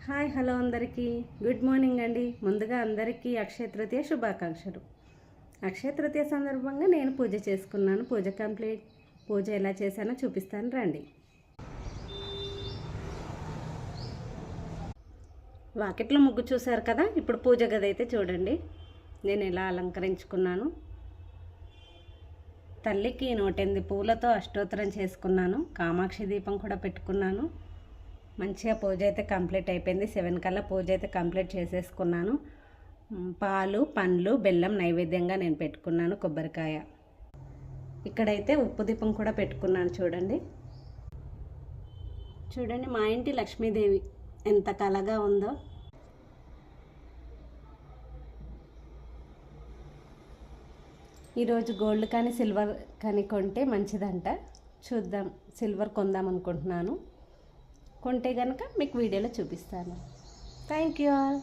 Hi hello అందరికీ good morning అండి. ముందుగా అందరికీ అక్షయ తృతీయ శుభాకాంక్షలు. అక్షయ తృతీయ సందర్భంగా నేను పూజ చేసుకున్నాను. పూజ ఎలా చేశానో చూపిస్తాను రండి. వాకిట్లో ముగ్గు చూశారు కదా, ఇప్పుడు పూజ గది అయితే చూడండి నేను ఎలా అలంకరించుకున్నాను. తల్లికి 108 పూలతో అష్టోత్తరం చేసుకున్నాను. కామాక్షి దీపం కూడా పెట్టుకున్నాను. మంచిగా పూజ అయితే కంప్లీట్ అయిపోయింది. 7 కల్లా పూజ అయితే కంప్లీట్ చేసేసుకున్నాను. పాలు, పండ్లు, బెల్లం నైవేద్యంగా నేను పెట్టుకున్నాను, కొబ్బరికాయ. ఇక్కడైతే ఉప్పు దీపం కూడా పెట్టుకున్నాను. చూడండి మా ఇంటి లక్ష్మీదేవి ఎంత కళగా ఉందో. ఈరోజు గోల్డ్ కానీ సిల్వర్ కానీ కొంటే మంచిదంట. చూద్దాం, సిల్వర్ కొందాం అనుకుంటున్నాను. కొంటే కనుక మీకు వీడియోలో చూపిస్తాను. Thank you all.